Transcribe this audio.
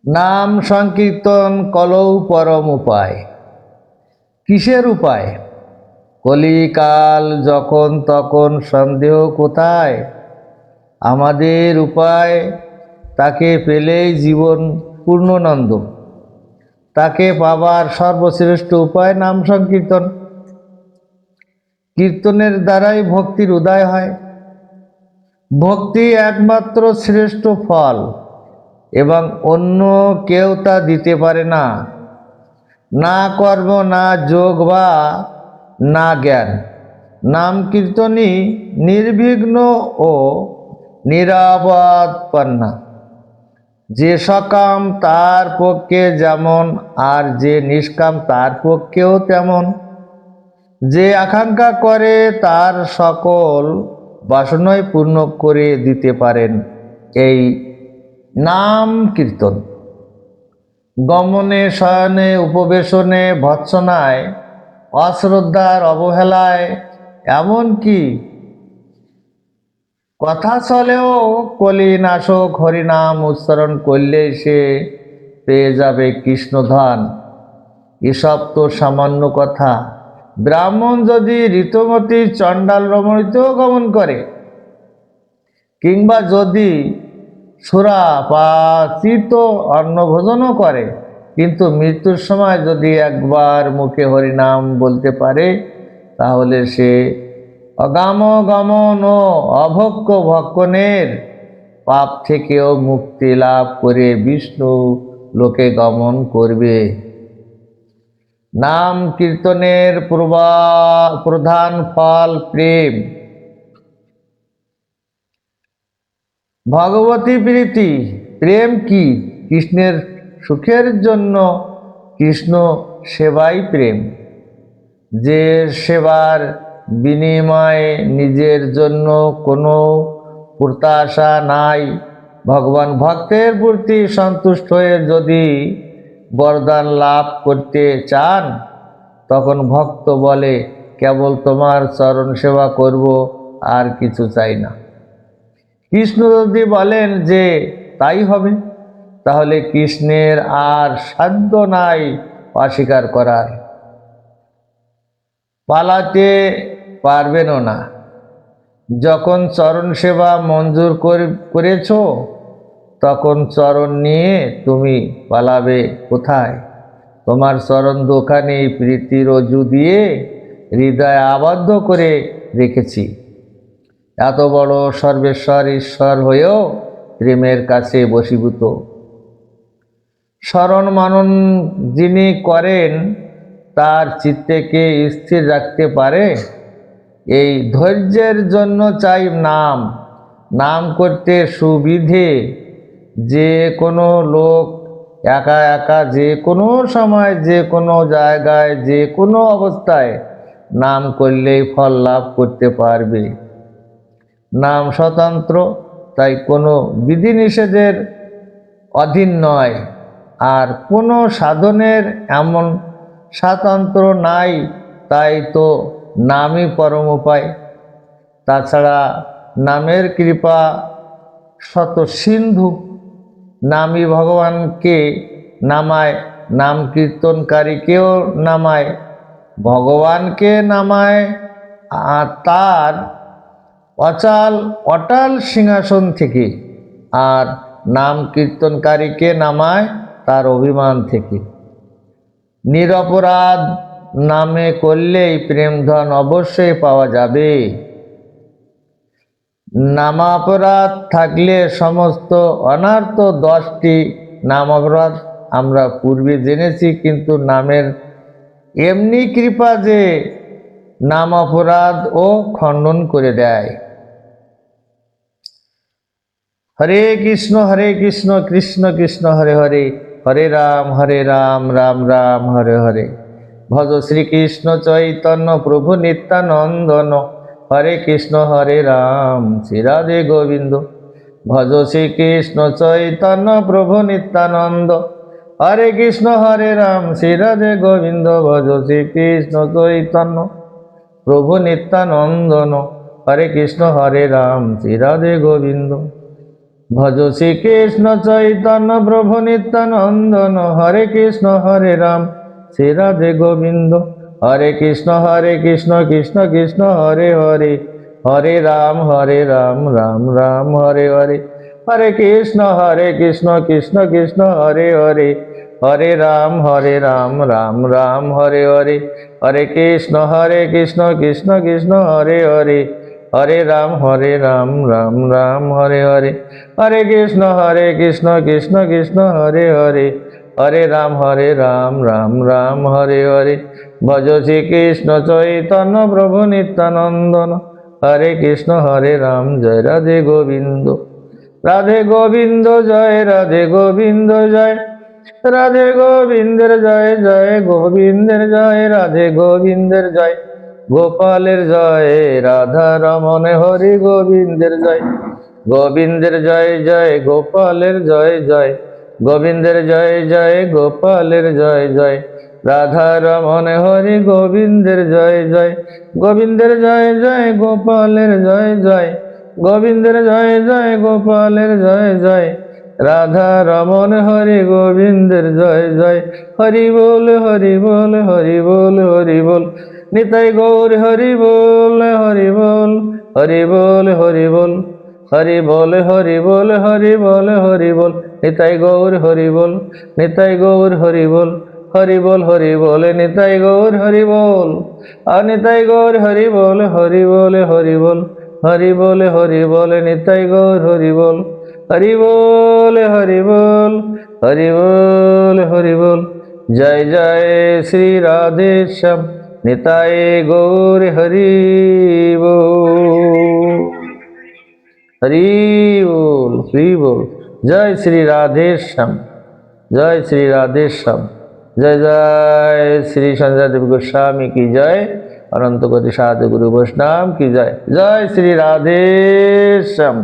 নাম সংকীর্তন কলৌ পরম উপায়। কিসের উপায়? কলিকাল যখন তখন সন্দেহ কোথায়? আমাদের উপায়, তাকে পেলেই জীবন পূর্ণানন্দ। তাকে পাবার সর্বশ্রেষ্ঠ উপায় নাম সংকীর্তন। কীর্তনের দ্বারাই ভক্তির উদয় হয়। ভক্তি একমাত্র শ্রেষ্ঠ ফল এবং অন্য কেউ তা দিতে পারে না। না কর্ম, না যোগ বা না জ্ঞান। নাম কীর্তনই নির্বিঘ্ন ও নিরাপদপন্না। যে সকাম তার পক্ষে যেমন, আর যে নিষ্কাম তার পক্ষেও তেমন। যে আকাঙ্ক্ষা করে তার সকল বাসনাই পূর্ণ করে দিতে পারেন এই নাম কীর্তন। গমনে, শয়নে, উপবেশনে, ভৎসনায়, অশ্রদ্ধার, অবহেলায়, এমনকি কথা চলেও কলিনাশক হরিনাম উচ্চারণ করলে সে পেয়ে যাবে কৃষ্ণধন। এসব তো সামান্য কথা। ব্রাহ্মণ যদি ঋতুমতী চণ্ডাল রমণীতেও গমন করে, কিংবা যদি সুরা বা চিত অন্নভোজনও করে, কিন্তু মৃত্যুর সময় যদি একবার মুখে হরিনাম বলতে পারে, তাহলে সে অগাম গমন ও অভক্ষ ভক্ষণের পাপ থেকেও মুক্তি লাভ করে বিষ্ণু লোকে গমন করবে। নাম কীর্তনের প্রধান ফল প্রেম। ভগবতী প্রীতি। প্রেম কি? কৃষ্ণের সুখের জন্য কৃষ্ণ সেবাই প্রেম। যে সেবার বিনিময়ে নিজের জন্য কোনো প্রত্যাশা নাই, ভগবান ভক্তের প্রতি সন্তুষ্ট হয়ে যদি বরদান লাভ করতে চান, তখন ভক্ত বলে, কেবল তোমার চরণ সেবা করব, আর কিছু চাই না। কৃষ্ণ যদি বলেন যে তাই হবে, তাহলে কৃষ্ণের আর সাধ্য নাই অস্বীকার করার। পালাতে পারবেনও না। যখন চরণ সেবা মঞ্জুর করেছ, তখন চরণ নিয়ে তুমি পালাবে কোথায়? তোমার চরণ দোকানে প্রীতি রজ্জু দিয়ে হৃদয় আবদ্ধ করে রেখেছি। এত বড় সর্বেশ্বর ঈশ্বর হয়েও প্রেমের কাছে বশীভূত। স্মরণ মানন যিনি করেন, তার চিত্তকে স্থির রাখতে পারে। এই ধৈর্যের জন্য চাই নাম। নাম করতে সুবিধে। যে কোনো লোক একা একা যে কোনো সময়, যে কোনো জায়গায়, যে কোনো অবস্থায় নাম করলেই ফল লাভ করতে পারবে। নাম স্বতন্ত্র, তাই কোনো বিধিনিষেধের অধীন নয়। আর কোনো সাধনের এমন স্বাতন্ত্র নাই, তাই তো নামই পরম উপায়। তাছাড়া নামের কৃপা শত সিন্ধু। নামই ভগবানকে নামায়, নাম কীর্তনকারীকেও নামায়। ভগবানকে নামায় তার অটাল সিংহাসন থেকে, আর নাম কীর্তনকারীকে নামায় তার অভিমান থেকে। নিরপরাধ নামে করলেই প্রেমধন অবশ্যই পাওয়া যাবে। নামাপরাধ থাকলে সমস্ত অনর্থ 10টি নামাপরাধ আমরা পূর্বে জেনেছি, কিন্তু নামের এমনি কৃপা যে নাম অপরাধ ও খণ্ডন করে দেয়। হরে কৃষ্ণ কৃষ্ণ কৃষ্ণ হরে হরে, হরে রাম রাম রাম হরে হরে। ভজ শ্রীকৃষ্ণ চৈতন্য প্রভু নিত্যানন্দন, হরে কৃষ্ণ হরে রাম শ্রী রাধে গোবিন্দ। ভজ শ্রীকৃষ্ণ চৈতন্য প্রভু নিত্যানন্দ, হরে কৃষ্ণ হরে রাম শ্রী রাধে গোবিন্দ। ভজ শ্রীকৃষ্ণ চৈতন্য প্রভু নিত্যানন্দন, হরে কৃষ্ণ হরে রাম শ্রী রাধে গোবিন্দ। ভজ শ্রীকৃষ্ণ চৈতন্য প্রভু নিত্যানন্দন, হরে রাম শ্রী রাধে গোবিন্দ, হরে কৃষ্ণ কৃষ্ণ কৃষ্ণ হরে হরে, হরে রাম রাম রাম হরে হরে, হরে কৃষ্ণ কৃষ্ণ কৃষ্ণ হরে হরে, হরে রাম রাম রাম হরে হরে, হরে কৃষ্ণ কৃষ্ণ কৃষ্ণ হরে হরে, হরে রাম রাম রাম হরে হরে, হরে কৃষ্ণ কৃষ্ণ কৃষ্ণ হরে হরে, হরে রাম রাম রাম হরে হরে। ভজ শ্রীকৃষ্ণ চৈতন্য প্রভু নিত্যানন্দন, হরে কৃষ্ণ হরে রাম, জয় রাধে গোবিন্দ, রাধে গোবিন্দ জয়, রাধে গোবিন্দ জয়, রাধে গোবিন্দের জয় জয়, গোবিন্দের জয়, রাধে গোবিন্দের জয়, গোপালের জয়, রাধা রমণ হরি গোবিন্দের জয়, গোবিন্দের জয় জয়, গোপালের জয় জয়, গোবিন্দের জয় জয়, গোপালের জয় জয়, রাধা রমণ হরি গোবিন্দের জয় জয়, গোবিন্দের জয় জয়, গোপালের জয় জয়, গোবিন্দের জয় জয়, গোপালের জয় জয়, রাধা রমণ হরি গোবিন্দের জয় জয়। হরি বল হরি বল হরি বল হরি বল, নিতাই গৌর হরি বল হরি বল, হরি বল হরি বল, হরি বল হরি বল, হরি বল হরি বল, নিতাই গৌর হরি বল, নিতাই গৌর হরি বল, হরি বল হরি বল, নিতাই গৌর হরি বল, আর নিতাই গৌর হরি বল, হরি বল হরি বল, হরি বল হরি বল, নিতাই গৌর হরি বল, হরি বল হরি বল, হরি বল হরি বল। জয় জয় শ্রী রাধে শ্যাম, নিতাই গৌর হরি বল, হরি বল হরি বল। জয় শ্রী রাধে শ্যাম, জয় শ্রী রাধে শ্যাম, জয় জয় শ্রী সঞ্জয় দেব গোস্বাमी की जय, अनंत कोटि साधु गुरु वैष्णव की जय, जय श्री राधे श्याम।